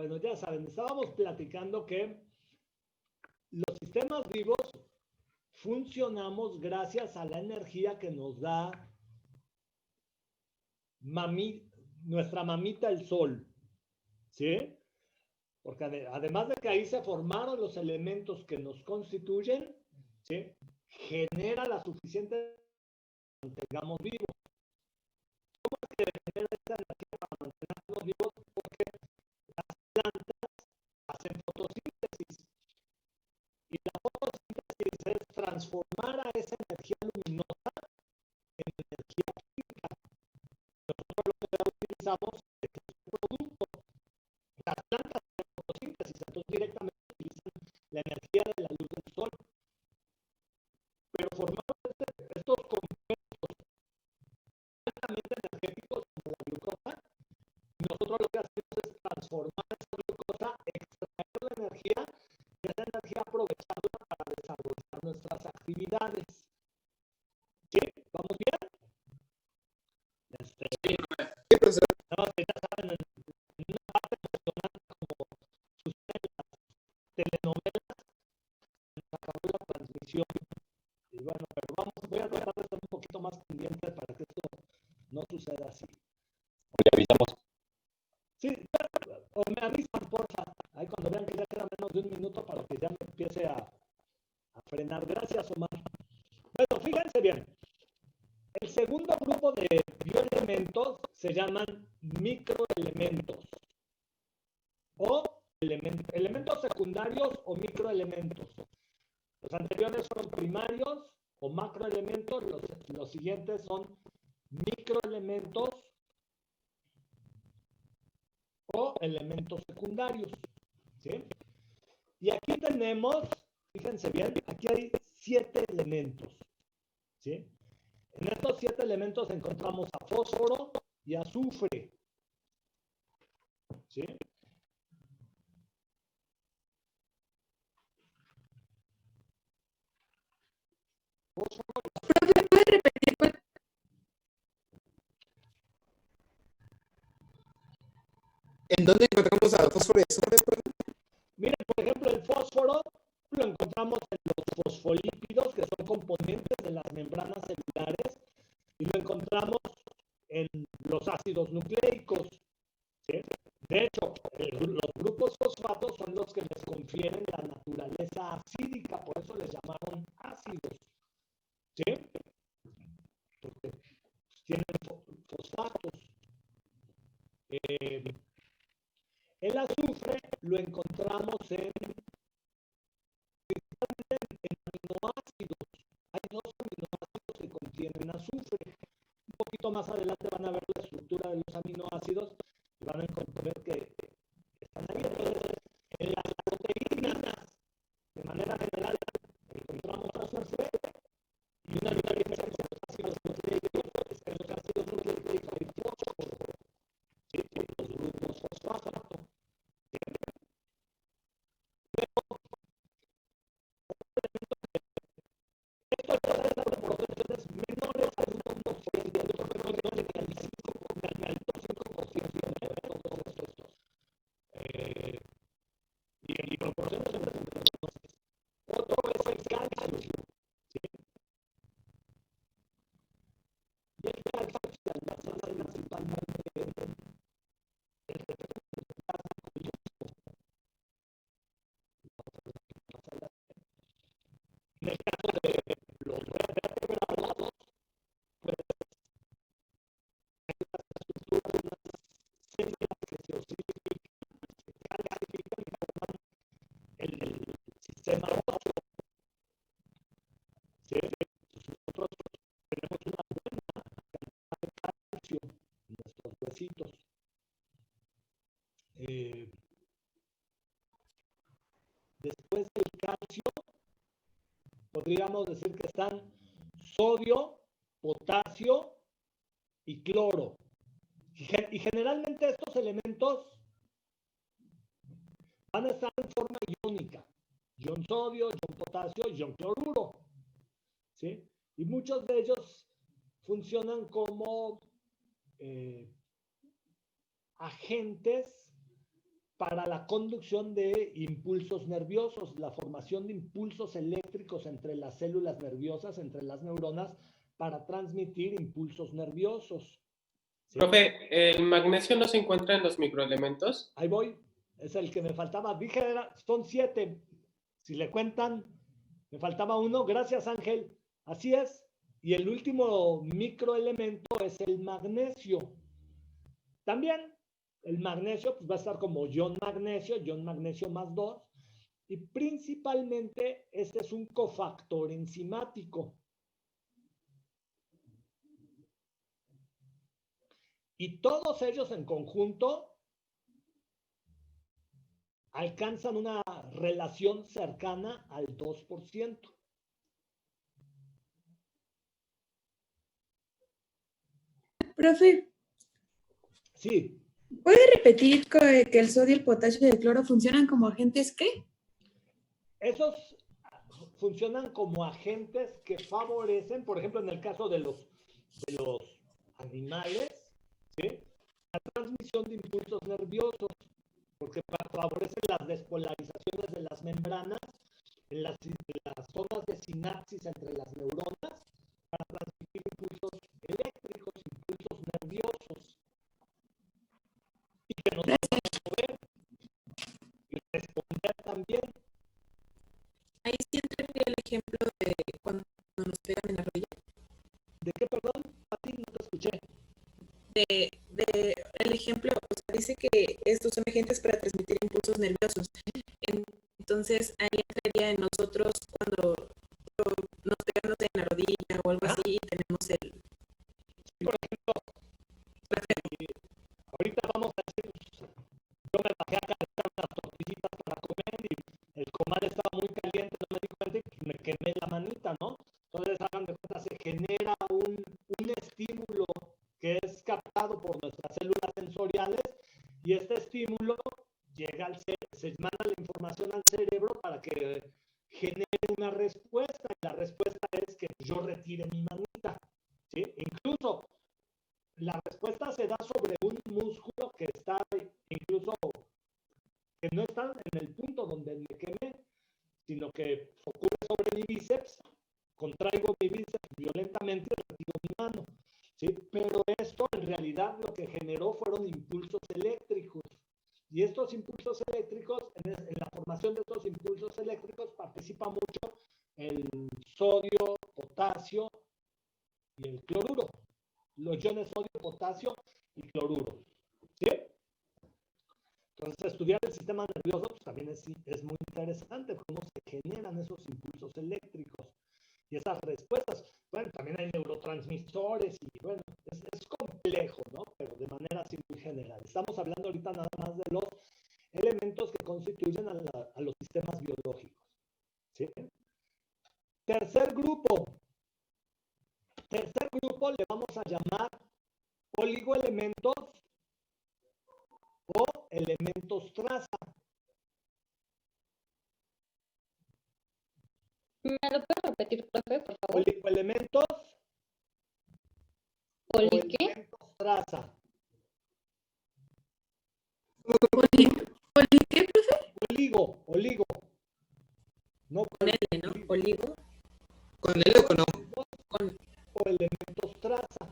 Bueno, ya saben, estábamos platicando que los sistemas vivos funcionamos gracias a la energía que nos da nuestra mamita el Sol, ¿sí? Porque además de que ahí se formaron los elementos que nos constituyen, ¿sí? Genera la suficiente para mantenernos vivos. ¿Cómo es que genera esa energía para mantenernos vivos? Porque las plantas hacen fotosíntesis. Y la fotosíntesis es transformar a esa energía luminosa en energía química. Nosotros lo que utilizamos es un producto. Las plantas hacen fotosíntesis, entonces directamente utilizan la energía de la luz del sol. Pero formamos estos compuestos altamente energéticos como la glucosa. Nosotros lo que hacemos es transformar esa glucosa, extraer la energía y esa energía aprovecharla para desarrollar nuestras actividades. ¿Sí? ¿Vamos bien? Sí, profesor. No, ya saben, en una parte emocional como sucede en las telenovelas, se acabó la transmisión. Y bueno, pero voy a tratar de estar un poquito más pendiente para que esto no suceda así. Le avisamos. Sí, o me avisan, porfa. Ahí cuando vean que ya queda menos de un minuto para que ya me empiece a frenar. Gracias, Omar. Bueno, fíjense bien. El segundo grupo de bioelementos se llaman microelementos o elementos secundarios o microelementos. Los anteriores fueron primarios o macroelementos, los siguientes son microelementos o elementos secundarios. ¿Sí? Y aquí tenemos, fíjense bien, aquí hay 7 elementos. ¿Sí? En estos 7 elementos encontramos a fósforo y azufre. ¿Sí? Fósforo. Profe, ¿puede repetir? ¿En dónde encontramos a fósforo y azufre? Miren, por ejemplo, el fósforo lo encontramos en los fosfolípidos, que son componentes de las membranas celulares, y lo encontramos en los ácidos nucleicos. ¿Sí? De hecho, los grupos fosfatos son los que les confieren la naturaleza acídica, por eso les llamaron ácidos. ¿Sí? Porque tienen fosfatos. El azufre lo encontramos en aminoácidos. Hay 2 aminoácidos que contienen azufre. Un poquito más adelante van a ver la estructura de los aminoácidos y van a encontrar que están ahí. Entonces, en las proteínas, de manera general, encontramos azufre y una diferencia entre los ácidos nucleicos es que en los ácidos nucleicos hay fósforo. ¿Sí? Los grupos fosfato. Esto puede dar proporciones menores al 1%, yo creo que no llega al 5% de todos estos. Y proporciones menores. Otro es el calcio. ¿Sí? Y el calcio se almacena principalmente en el plasma curioso. En el caso de los vertebrados, pues hay una estructura de unas células que se osifican, se calcifican y forman el sistema óseo. ¿Sí? Nosotros tenemos una buena cantidad de calcio en nuestros huesitos. Después del calcio, podríamos decir que están sodio, potasio y cloro. Y generalmente estos elementos van a estar en forma iónica. Ion sodio, ion potasio, ion cloruro. ¿Sí? Y muchos de ellos funcionan como agentes para la conducción de impulsos nerviosos, la formación de impulsos eléctricos entre las células nerviosas, entre las neuronas, para transmitir impulsos nerviosos. ¿Sí? Profe, ¿el magnesio no se encuentra en los microelementos? Ahí voy, es el que me faltaba. Dije, son 7. Si le cuentan, me faltaba 1. Gracias, Ángel. Así es. Y el último microelemento es el magnesio. También el magnesio pues, va a estar como ion magnesio más 2. Y principalmente este es un cofactor enzimático. Y todos ellos en conjunto alcanzan una relación cercana al 2%. Profe, Sí, ¿puede repetir que el sodio, el potasio y el cloro funcionan como agentes qué? esos funcionan como agentes que favorecen, por ejemplo, en el caso de los animales, ¿sí? La transmisión de impulsos nerviosos, porque favorecen las despolarizaciones de las membranas en las zonas de sinapsis entre las neuronas para transmitir impulsos eléctricos, impulsos nerviosos, y que nos van a mover y responder también. Ahí sí entraría el ejemplo de cuando nos pegan en la rodilla. ¿De qué, perdón? Pati, no te escuché. El ejemplo, o sea, dice que estos son agentes para transmitir impulsos nerviosos. Entonces, ahí entraría en nosotros cuando nos pegan en la rodilla o algo así y tenemos el... Por ejemplo, ahorita vamos a decir, pues, yo me bajé a calentar unas tortillitas para comer y el comal estaba muy caliente, no me di cuenta y me quemé la manita, ¿no? Entonces, hagan de cuenta, se genera un estímulo que es captado por nuestras células sensoriales y este estímulo llega al cerebro, se manda la información al cerebro para que genere una respuesta y la respuesta es que yo retire mi manita, ¿sí? Incluso la respuesta se da sobre un músculo que está incluso, que no está en el punto donde me quemé, sino que ocurre sobre mi bíceps, contraigo mi bíceps violentamente y retiro mi mano, ¿sí? Pero esto en realidad lo que generó fueron impulsos eléctricos. Y estos impulsos eléctricos, en la formación de estos impulsos eléctricos participa mucho el sodio, potasio y el cloruro. Los iones sodio, potasio y cloruro. ¿Sí? Entonces, estudiar el sistema nervioso pues, también es muy interesante, cómo se generan esos impulsos eléctricos y esas respuestas. Bueno, también hay neurotransmisores y bueno, es complejo, ¿no? Pero de manera así muy general. Estamos hablando ahorita nada más de los elementos que constituyen a los sistemas biológicos. ¿Sí? Tercer grupo le vamos a llamar oligoelementos o elementos traza. ¿Me lo puedo repetir, profe, por favor? Oligoelementos ¿Poli o qué? elementos traza. ¿Poli qué, profe? Oligo. No Con L, ¿no? Oligo. ¿Con él o con no? o elementos traza.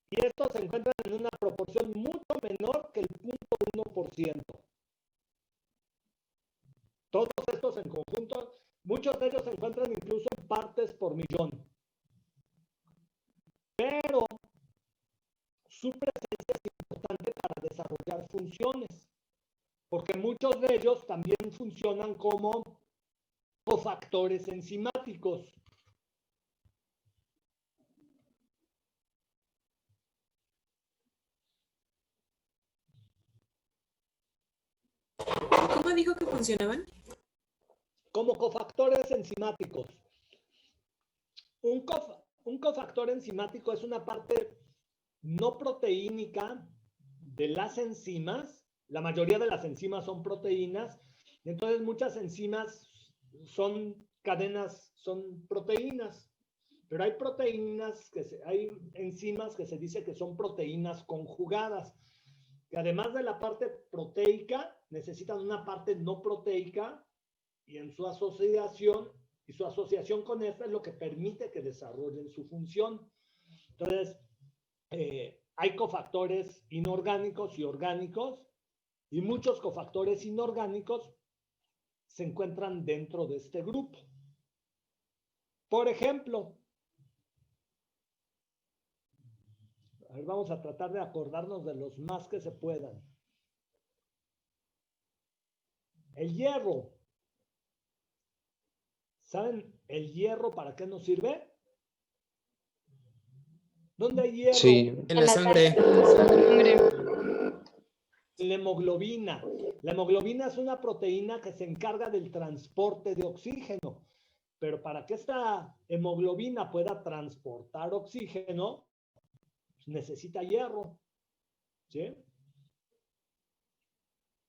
Y estos se encuentran en una proporción mucho menor que el 0.1%. Todos estos en conjunto, muchos de ellos se encuentran incluso en partes por millón. Pero su presencia es importante para desarrollar funciones, porque muchos de ellos también funcionan como cofactores enzimáticos. ¿Cómo dijo que funcionaban? Como cofactores enzimáticos. Un cofactor enzimático es una parte no proteínica de las enzimas. La mayoría de las enzimas son proteínas. Entonces muchas enzimas son cadenas, son proteínas. Pero hay proteínas, hay enzimas que se dice que son proteínas conjugadas, que además de la parte proteica, necesitan una parte no proteica y en su asociación con esta es lo que permite que desarrollen su función. Entonces, hay cofactores inorgánicos y orgánicos, y muchos cofactores inorgánicos se encuentran dentro de este grupo. Por ejemplo, a ver, vamos a tratar de acordarnos de los más que se puedan. El hierro. ¿Saben el hierro para qué nos sirve? ¿Dónde hay hierro? Sí, en la sangre. La hemoglobina. La hemoglobina es una proteína que se encarga del transporte de oxígeno. Pero para que esta hemoglobina pueda transportar oxígeno, necesita hierro. ¿Sí?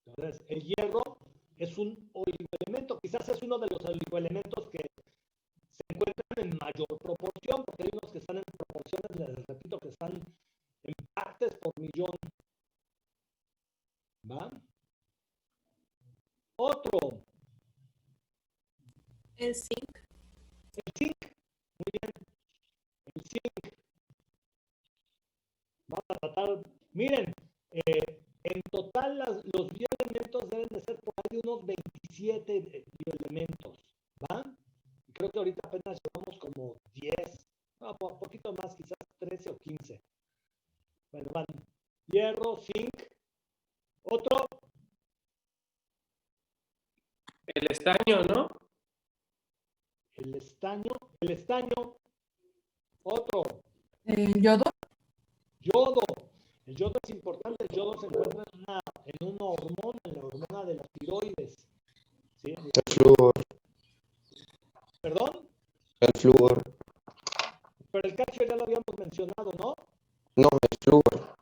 Entonces, el hierro es un oligoelemento. Quizás es uno de los oligoelementos que se encuentran en mayor proporción, porque hay unos que están en proporciones, les repito, que están en partes por millón. ¿Va? Otro. El zinc. El zinc. Muy bien. El zinc. Vamos a tratar. Miren, en total los bioelementos deben de ser por ahí de unos 27 bioelementos. ¿Va? Creo que ahorita apenas llevamos como 10. No, por poquito más, quizás 13 o 15. Bueno, van. Hierro, zinc. Otro. El estaño, ¿no? El estaño. Otro. ¿Yodo? Yodo. El yodo es importante. El yodo se encuentra en una hormona, en la hormona de la tiroides. ¿Sí? El flúor. ¿Perdón? El flúor. Pero el calcio ya lo habíamos mencionado, ¿no? No, el flúor.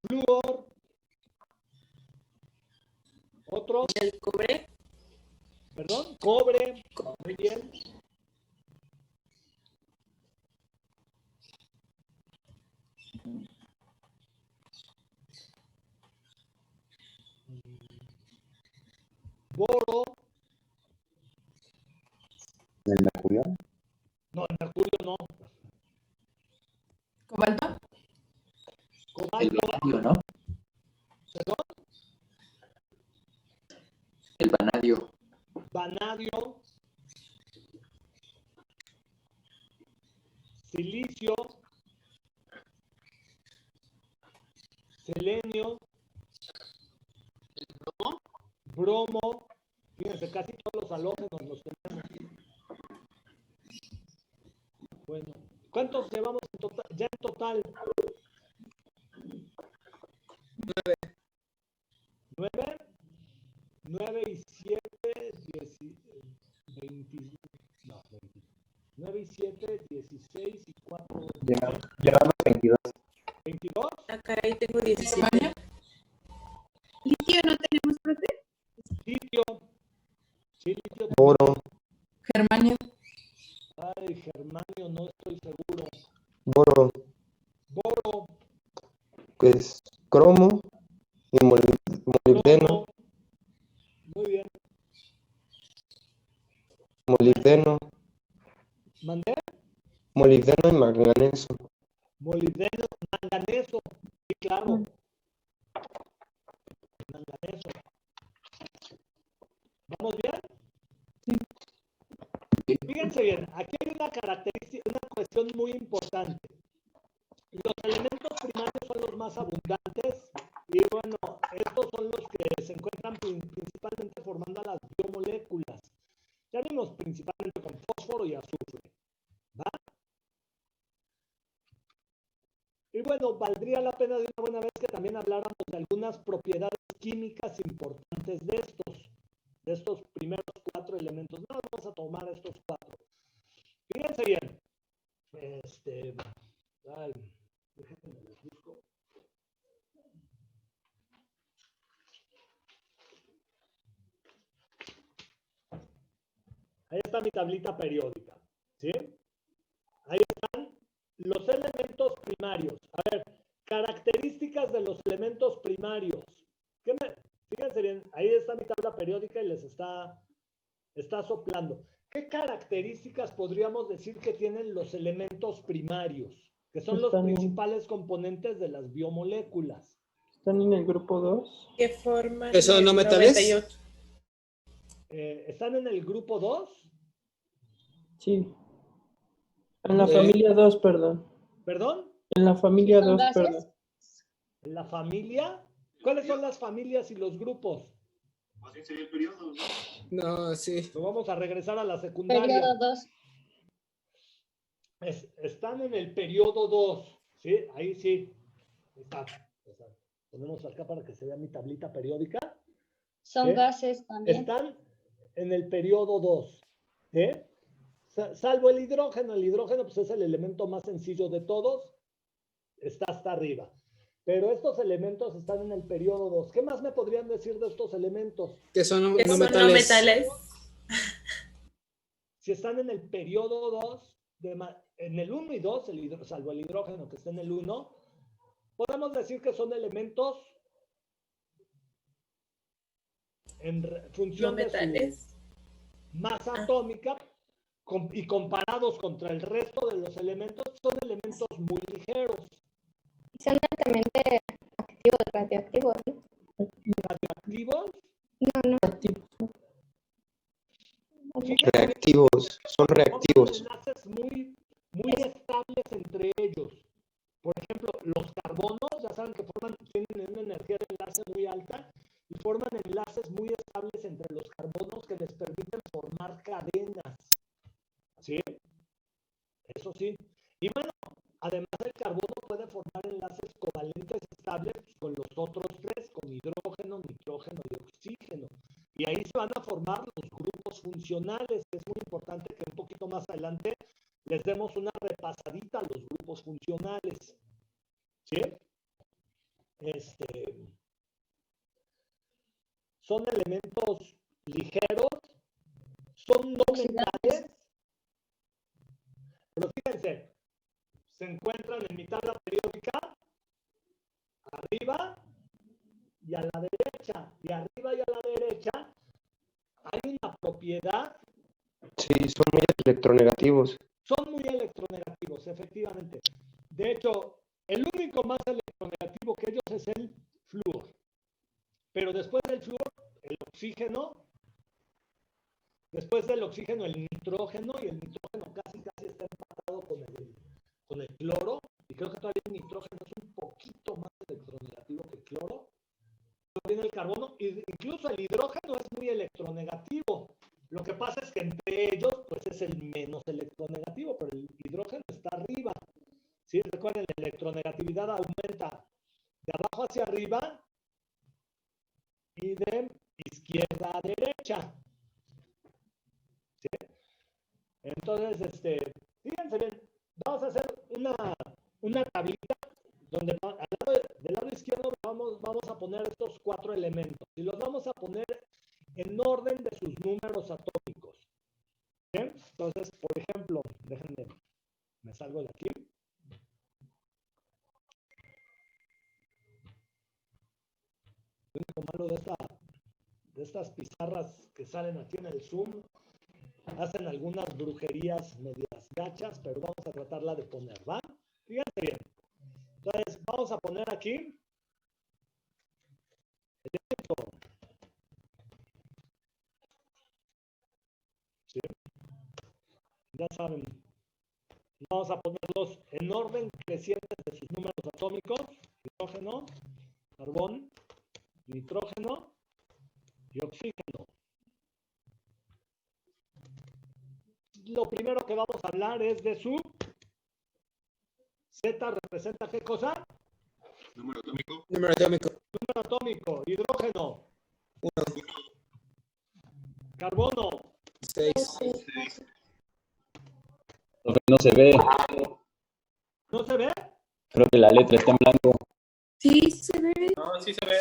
Flúor. Otro. El cobre. ¿Perdón? Cobre. Muy bien. Boro. ¿El mercurio? No, el mercurio no. ¿Cobalto? El Cobalto. vanadio, ¿no? ¿Perdón? El vanadio. Vanadio. Silicio. Selenio. Bromo. Fíjense, casi todos los halógenos los tenemos. Bueno, ¿cuántos llevamos en total? Ya en total. 9. 9 y 7, 10, 20, no, 20. 9 y 7, 16 y 4. Llevamos 22. 22. Ah, caray, tengo 17. ¿España? ¿Litio no tenemos, profe? Litio. Sí, litio. Boro. Germanio. Ay, germanio, no estoy seguro. Boro. Boro. Que es cromo. Y molibdeno. Cromo. Muy bien. Molibdeno. ¿Mandé? Molibdeno y manganeso. Molibdeno, manganeso. Sí, claro. Manganeso. ¿Vamos bien? Fíjense bien, aquí hay una característica, una cuestión muy importante. Los elementos primarios son los más abundantes y bueno, estos son los que se encuentran principalmente formando las biomoléculas. Ya vimos principalmente con fósforo y azufre. ¿Va? Y bueno, valdría la pena de una buena vez que también habláramos de algunas propiedades químicas importantes de estos primeros 4 elementos. No, vamos a tomar estos 4. Fíjense bien. Ay, déjenme los busco. Ahí está mi tablita periódica. ¿Sí? Ahí están los elementos primarios. A ver, Características de los elementos primarios. Fíjense bien, ahí está mi tabla periódica y les está soplando. ¿Qué características podríamos decir que tienen los elementos primarios? Que son los principales componentes de las biomoléculas. ¿Están en el grupo 2? Que forman ¿Que son el no metales? 98. ¿Están en el grupo 2? Sí. En la familia 2, perdón. ¿Perdón? En la familia ¿Son 2, gases? perdón. ¿En la familia? ¿Cuáles son las familias y los grupos? Así sería el periodo, ¿no? No, sí. Nos vamos a regresar a la secundaria. Periodo 2. Están en el periodo 2. ¿Sí? Ahí sí. Está. Ponemos acá para que se vea mi tablita periódica. Son ¿Sí? gases también. Están en el periodo 2. ¿Sí? Salvo el hidrógeno. El hidrógeno pues, es el elemento más sencillo de todos. Está hasta arriba. Pero estos elementos están en el periodo 2. ¿Qué más me podrían decir de estos elementos? Que son Que no son metales. no metales. Si están en el periodo 2, en el 1 y 2, salvo el hidrógeno que está en el 1, podemos decir que son elementos en función No de metales. su masa atómica y comparados contra el resto de los elementos, son elementos muy ligeros. Son altamente activos, radioactivos, ¿no? ¿Radioactivos? No, no. Reactivos. Son reactivos. Forman enlaces muy estables entre ellos. Por ejemplo, los carbonos, ya saben que tienen una energía de enlace muy alta y forman enlaces muy estables entre los carbonos que les permiten formar cadenas. ¿Sí? Eso sí. Y bueno, además el carbono puede formar enlaces covalentes estables con los otros tres, con hidrógeno, nitrógeno y oxígeno. Y ahí se van a formar los grupos funcionales. Es muy importante que un poquito más adelante les demos una repasadita a los grupos funcionales. ¿Sí? Son elementos ligeros, son no metales, pero fíjense, se encuentran en mi tabla periódica, arriba y a la derecha, y arriba y a la derecha hay una propiedad. Sí, son muy electronegativos. Son muy electronegativos, efectivamente. De hecho, el único más electronegativo que ellos es el flúor. Pero después del flúor, el oxígeno. Después del oxígeno, el nitrógeno. Y el nitrógeno casi está empatado con el cloro. Y creo que todavía el nitrógeno es un poquito más electronegativo que el cloro. Luego viene el carbono. E incluso el hidrógeno es muy electronegativo. Lo que pasa es que entre ellos, pues es el menos electronegativo, pero el hidrógeno está arriba. ¿Sí? Recuerden, la electronegatividad aumenta de abajo hacia arriba y de izquierda a derecha. ¿Sí? Entonces, fíjense bien, vamos a hacer una tablita donde del lado izquierdo vamos a poner estos 4 elementos y los vamos a poner en orden de sus números atómicos. ¿Bien? Entonces, por ejemplo, déjenme, me salgo de aquí. Lo único malo de estas pizarras que salen aquí en el Zoom, hacen algunas brujerías medias gachas, pero vamos a tratarla de poner, ¿va? Fíjense bien. Entonces, vamos a poner aquí elemento. ¿Sí? Ya saben, vamos a ponerlos en orden creciente de sus números atómicos: hidrógeno, carbón, nitrógeno y oxígeno. Lo primero que vamos a hablar es de su Z. ¿Representa qué cosa? Número atómico. Número atómico. Número atómico. Hidrógeno. 1. Carbono. 6. No se ve. ¿No se ve? Creo que la letra está en blanco. Sí, se ve. No, sí se ve.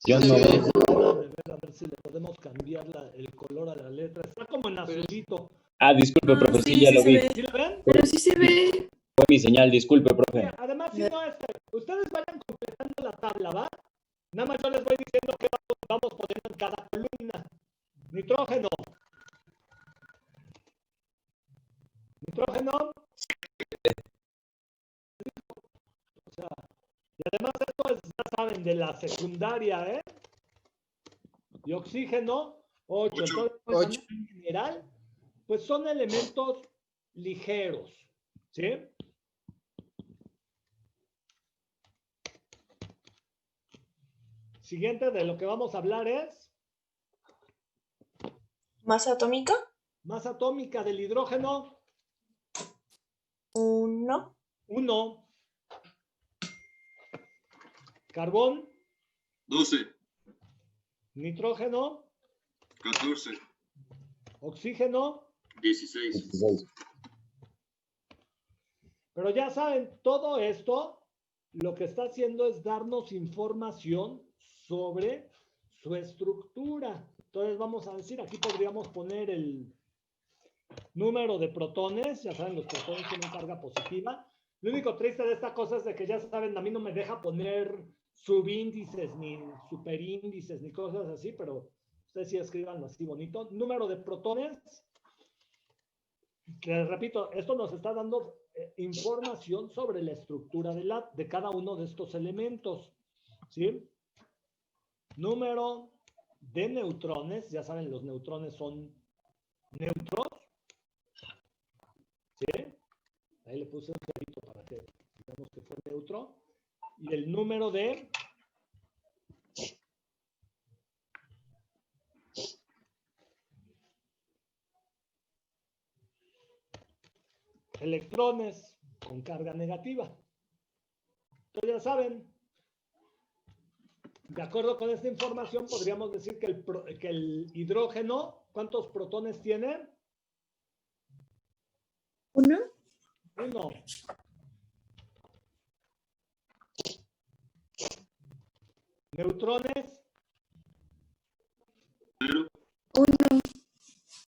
Yo no veo. A ver si le podemos cambiar el color a la letra. Está como en azulito. Ah, disculpe, profe, sí, ya sí lo se vi. ve. ¿Sí lo ven? Pero sí se ve. fue mi señal, disculpe, profe. Mira, además, si no, ustedes vayan completando la tabla, ¿va? Nada más yo les voy diciendo que vamos poniendo en cada columna. Nitrógeno. Nitrógeno. O sea, y además esto es, ya saben, de la secundaria, ¿eh? Y oxígeno, 8. Entonces, pues, en general, pues son elementos ligeros, ¿sí? Siguiente de lo que vamos a hablar es ¿Masa atómica? masa atómica del hidrógeno. 1. 1. Carbón. 12. Nitrógeno. 14. Oxígeno. 16. Pero ya saben, todo esto lo que está haciendo es darnos información sobre su estructura. Entonces vamos a decir, aquí podríamos poner el número de protones. Ya saben, los protones tienen carga positiva. Lo único triste de esta cosa es de que ya saben, a mí no me deja poner subíndices, ni superíndices, ni cosas así, pero ustedes sí escríbanlo así bonito. Número de protones. Les repito, esto nos está dando información sobre la estructura de cada uno de estos elementos, ¿sí? Número de neutrones, ya saben, los neutrones son neutros, ¿sí? Ahí le puse un cerito para que digamos que fue neutro. Y el número de electrones con carga negativa. Entonces ya saben, de acuerdo con esta información podríamos decir que el hidrógeno, ¿cuántos protones tiene? 1. 1. Neutrones. 0. 1.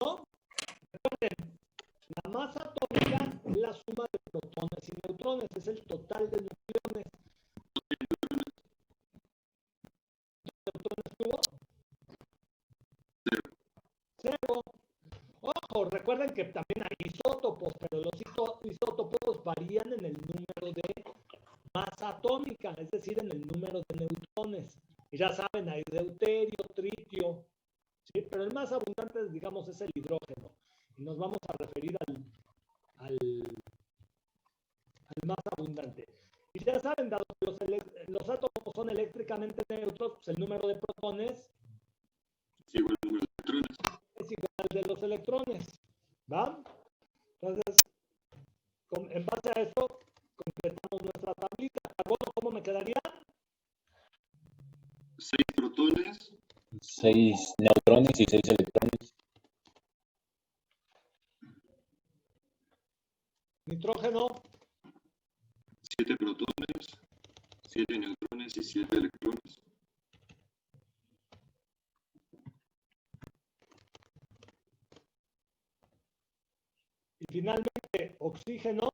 ¿No? Recuerden, la masa atómica es la suma de protones y neutrones, es el total de neutrones. ¿Neutrones tuvo? 0. Ojo, recuerden que también hay isótopos, pero los isótopos varían en el número de masa atómica, es decir, en el número de neutrones. Y ya saben, hay deuterio, tritio, ¿sí? Pero el más abundante, digamos, es el hidrógeno. Y nos vamos a referir al más abundante. Y ya saben, dado que los átomos son eléctricamente neutros, pues el número de protones Es igual al número de electrones. es igual al de los electrones. ¿Va? Entonces, en base a eso, completamos nuestra tablita. Carbono, ¿cómo me quedaría? 6 protones. 6 neutrones y 6 electrones. Nitrógeno. 7 protones. 7 neutrones y 7 electrones. Y finalmente, oxígeno.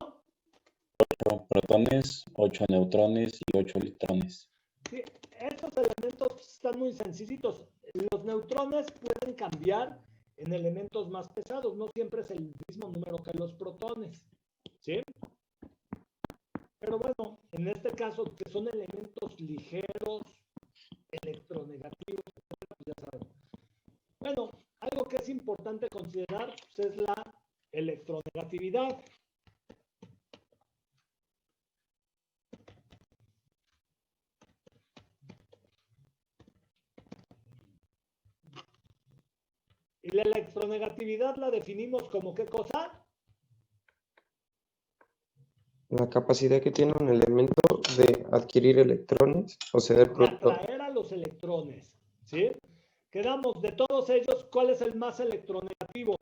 8 protones, 8 neutrones y 8 electrones. Sí, estos elementos están muy sencillitos. Los neutrones pueden cambiar en elementos más pesados. No siempre es el mismo número que los protones. ¿Sí? Pero bueno, en este caso, que son elementos ligeros, electronegativos, pues ya saben. Bueno, algo que es importante considerar pues, es la electronegatividad. Y la electronegatividad la definimos como ¿qué cosa? La capacidad que tiene un elemento de adquirir electrones o ceder De protones. atraer a los electrones, ¿sí? Quedamos de todos ellos, ¿cuál es el más electronegativo?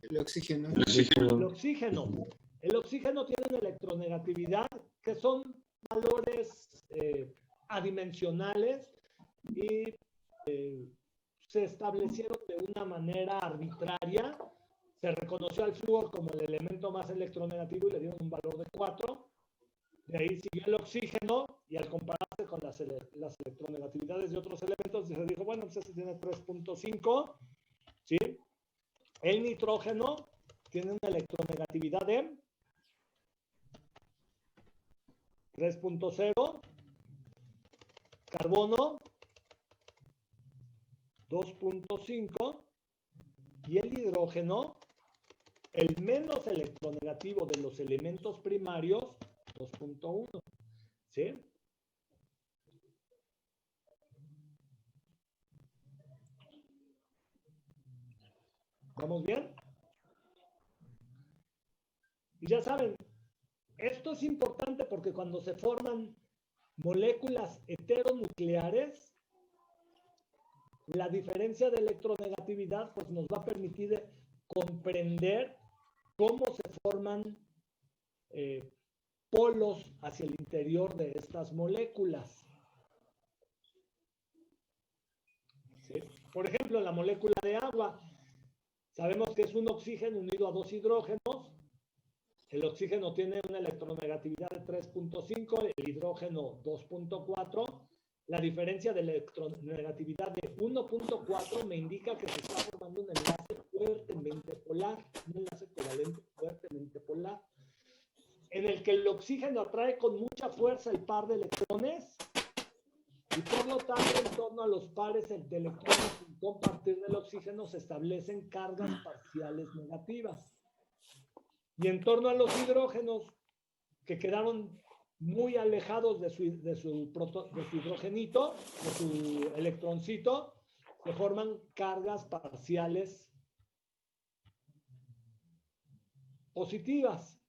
El oxígeno. El oxígeno. El oxígeno tiene una electronegatividad que son valores adimensionales y se establecieron de una manera arbitraria Se reconoció al flúor como el elemento más electronegativo y le dieron un valor de 4. De ahí siguió el oxígeno y al compararse con las electronegatividades de otros elementos, se dijo, bueno, pues ese tiene 3.5, ¿sí? El nitrógeno tiene una electronegatividad de 3.0, carbono 2.5 y el hidrógeno, el menos electronegativo de los elementos primarios, 2.1, ¿sí? ¿Vamos bien? Y ya saben, esto es importante porque cuando se forman moléculas heteronucleares, la diferencia de electronegatividad pues nos va a permitir comprender cómo se forman polos hacia el interior de estas moléculas. ¿Sí? Por ejemplo, la molécula de agua, sabemos que es un oxígeno unido a 2 hidrógenos. El oxígeno tiene una electronegatividad de 3.5, el hidrógeno 2.4. La diferencia de electronegatividad de 1.4 me indica que se está formando un enlace fuertemente polar, un enlace covalente fuertemente polar, en el que el oxígeno atrae con mucha fuerza el par de electrones y por lo tanto en torno a los pares de electrones sin compartir del oxígeno se establecen cargas parciales negativas. Y en torno a los hidrógenos que quedaron muy alejados de su hidrogenito, de su electroncito, se forman cargas parciales positivas.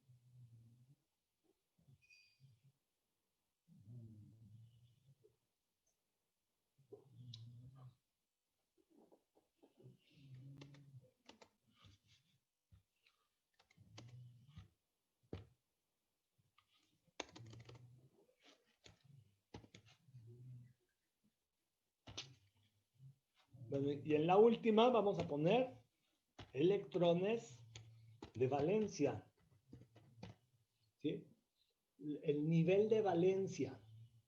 Bueno, y en la última vamos a poner electrones de valencia. ¿Sí? El nivel de valencia.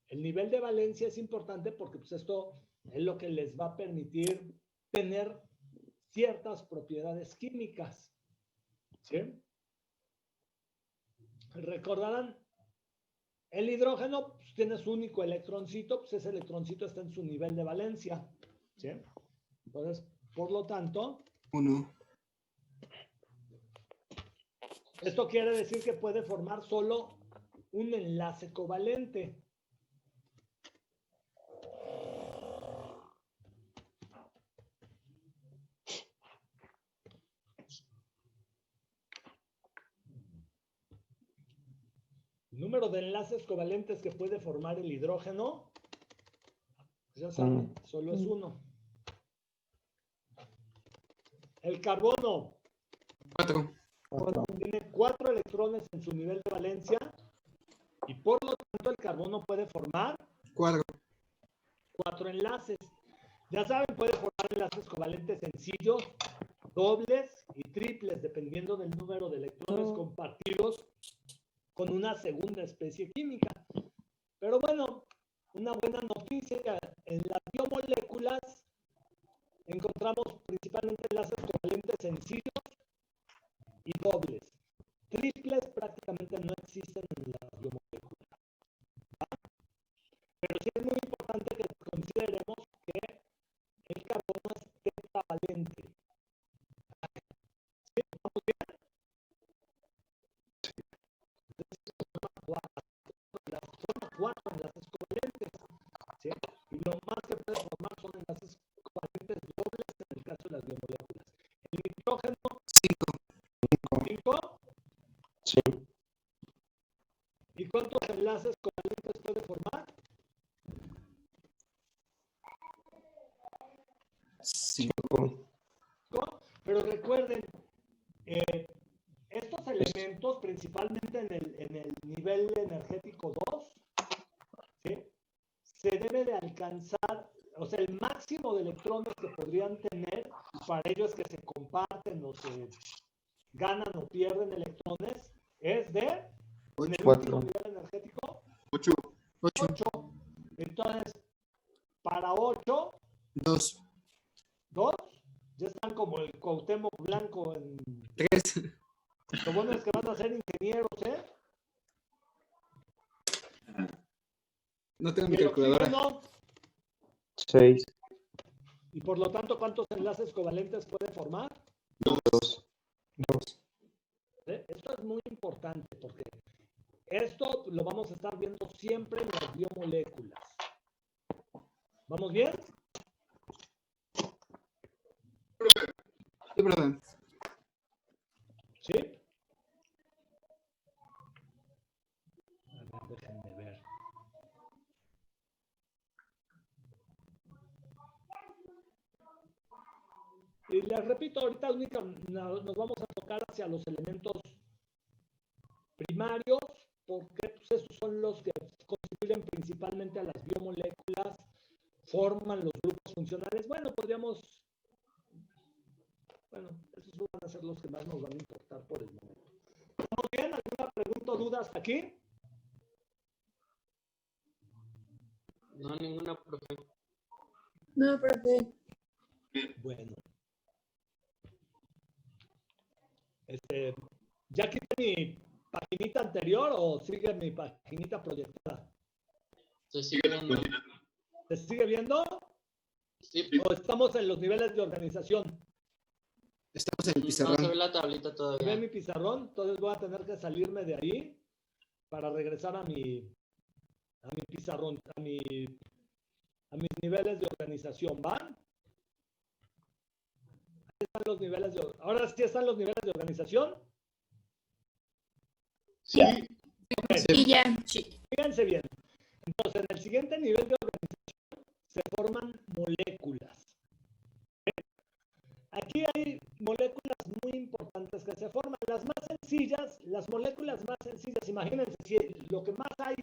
El nivel de valencia es importante porque pues, esto es lo que les va a permitir tener ciertas propiedades químicas. ¿Sí? Recordarán, el hidrógeno pues, tiene su único electroncito, pues ese electroncito está en su nivel de valencia. ¿Sí? Entonces, por lo tanto, 1. esto quiere decir que puede formar solo un enlace covalente. El número de enlaces covalentes que puede formar el hidrógeno, ya saben, solo es 1. El carbono 4. tiene 4 electrones en su nivel de valencia y por lo tanto el carbono puede formar 4. 4 enlaces. Ya saben, puede formar enlaces covalentes sencillos, dobles y triples, dependiendo del número de electrones compartidos con una segunda especie química. Pero bueno, una buena noticia, en las biomoléculas encontramos principalmente enlaces covalentes sencillos y dobles. Triples prácticamente no existen en las biomoléculas. Pero sí es muy importante que consideremos que el carbono es tetravalente. ¿Sí? ¿Vamos bien? Son 4 enlaces covalentes. ¿Sí? Y lo más que puede formar son enlaces covalentes dobles en el caso de las biomoléculas. El nitrógeno 5. Sí. ¿Y cuántos enlaces covalentes puede formar? 5. Pero recuerden, estos elementos, principalmente en el nivel energético 2, ¿sí? Se debe de alcanzar, o sea, el máximo de electrones que podrían tener, para ello es que se comparten o se ganan o pierden electrones es de, en el Cuatro. último nivel energético, 8. 8, 8. Entonces, para 8, 2. 2, ya están como el Cuauhtémoc Blanco. 3. Lo bueno es que van a ser ingenieros, ¿eh? No tengo Y mi el calculadora. oxígeno, 6, y por lo tanto, ¿cuántos enlaces covalentes puede formar? 2. ¿Eh? Esto es muy importante porque esto lo vamos a estar viendo siempre en las biomoléculas. ¿Vamos bien? Sí, perdón. ¿Sí? A ver, déjenme ver. Y les repito, ahorita nos vamos a tocar hacia los elementos primarios, porque pues, estos son los que constituyen principalmente a las biomoléculas, forman los grupos funcionales. Bueno, esos van a ser los que más nos van a importar por el momento. ¿Estamos bien? ¿Alguna pregunta o duda hasta aquí? No, ninguna, profe. No, profe. Bueno. ¿Ya quité mi paginita anterior o sigue mi paginita proyectada? Se sigue viendo. ¿Se sigue viendo? Sí, ¿O estamos en los niveles de organización? Estamos en el no pizarrón. se ve la tablita ¿Ve todavía. mi pizarrón? Entonces voy a tener que salirme de ahí para regresar a mi pizarrón, a mis niveles de organización. ¿Van? Ahí están los niveles de, ahora sí están los niveles de organización. Sí. Ok. Y ya. Fíjense bien. Entonces, en el siguiente nivel de organización se forman moléculas. Aquí hay moléculas muy importantes que se forman. Las más sencillas, las moléculas más sencillas, imagínense, si lo que más hay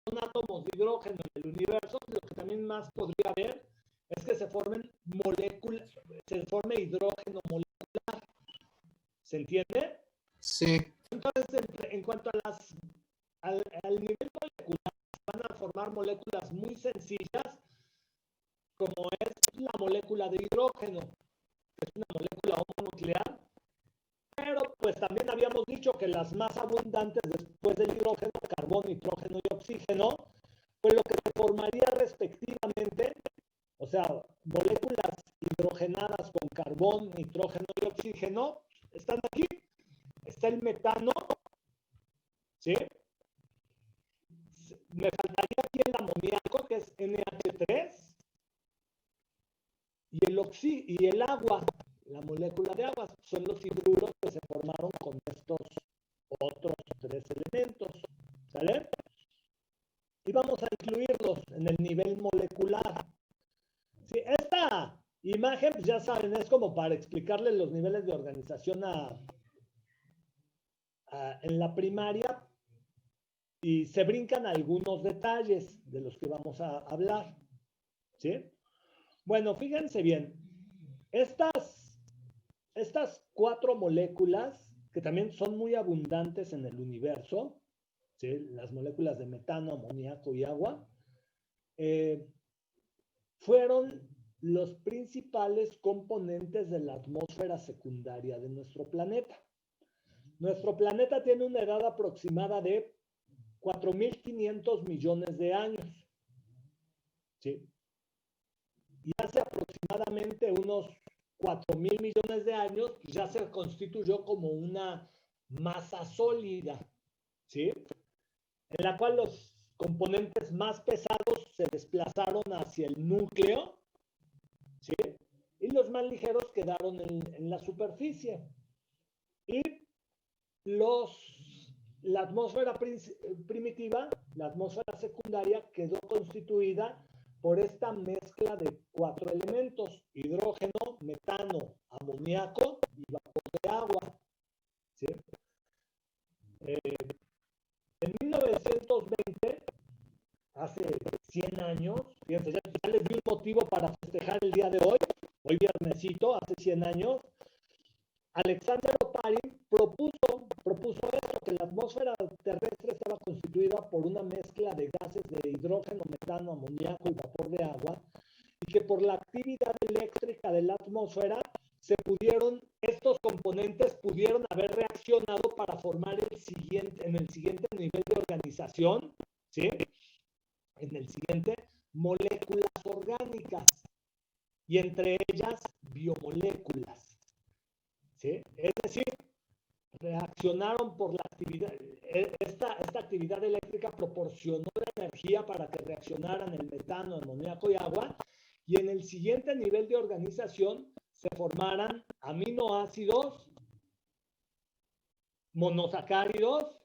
son átomos de hidrógeno en el universo, lo que también más podría haber es que se formen moléculas, se forme hidrógeno molecular. ¿Se entiende? Sí. Entonces, en cuanto a al nivel molecular, van a formar moléculas muy sencillas, como es la molécula de hidrógeno, que es una molécula homonuclear, pero pues también habíamos dicho que las más abundantes después del hidrógeno, carbón, nitrógeno y oxígeno, pues lo que se formaría respectivamente, o sea, moléculas hidrogenadas con carbón, nitrógeno y oxígeno, están aquí. Está el metano, ¿sí? Me faltaría aquí el amoníaco, que es NH3, y el agua, la molécula de agua, son los hidruros que se formaron con estos otros 3 elementos, ¿sale? Y vamos a incluirlos en el nivel molecular. Sí, esta imagen, pues ya saben, es como para explicarles los niveles de organización en la primaria, y se brincan algunos detalles de los que vamos a hablar, ¿sí? Bueno, fíjense bien, estas 4 moléculas, que también son muy abundantes en el universo, ¿sí? Las moléculas de metano, amoníaco y agua, fueron los principales componentes de la atmósfera secundaria de nuestro planeta. Nuestro planeta tiene una edad aproximada de 4.500 millones de años. ¿Sí? Y hace aproximadamente unos 4.000 millones de años ya se constituyó como una masa sólida, ¿sí? En la cual los componentes más pesados se desplazaron hacia el núcleo, ¿sí? Y los más ligeros quedaron en la superficie. Y la atmósfera primitiva, la atmósfera secundaria, quedó constituida por esta mezcla de 4 elementos: hidrógeno, metano, amoníaco y vapor de agua, ¿sí? En 1920, hace 100 años, fíjense, ya les di un motivo para festejar el día de hoy viernesito, hace 100 años, Alexander Oparin amoníaco y vapor de agua, y que por la actividad eléctrica de la atmósfera estos componentes pudieron haber reaccionado para formar en el siguiente nivel de organización, ¿sí? En el siguiente, moléculas orgánicas, y entre ellas biomoléculas, ¿sí? Es decir, reaccionaron por la actividad, esta actividad eléctrica proporcionó la energía para que reaccionaran el metano, amoníaco y agua, y en el siguiente nivel de organización se formaran aminoácidos, monosacáridos,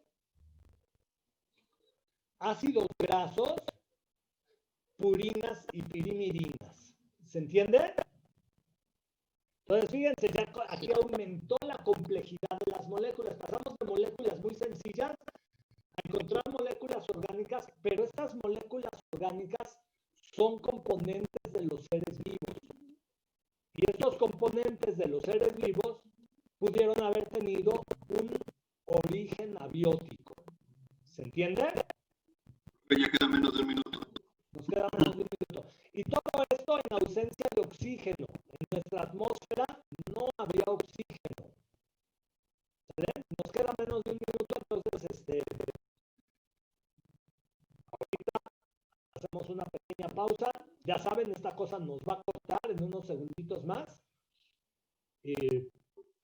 ácidos grasos, purinas y pirimidines. ¿Se entiende? Entonces, fíjense, ya aquí aumentó la complejidad de las moléculas. Pasamos de moléculas muy sencillas a encontrar moléculas orgánicas, pero estas moléculas orgánicas son componentes de los seres vivos. Y estos componentes de los seres vivos pudieron haber tenido un origen abiótico. ¿Se entiende? Ya queda menos de un minuto. Nos queda menos de un minuto. Y todo esto en ausencia de oxígeno. En nuestra atmósfera no había oxígeno. ¿Sale? Nos queda menos de un minuto, entonces ahorita hacemos una pequeña pausa. Ya saben, esta cosa nos va a cortar en unos segunditos más. Y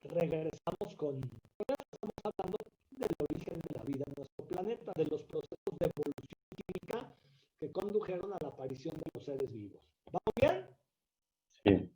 regresamos con... Estamos hablando del origen de la vida en nuestro planeta, de los procesos de evolución química que condujeron a la aparición de los seres vivos. ¿Vamos bien? Sí.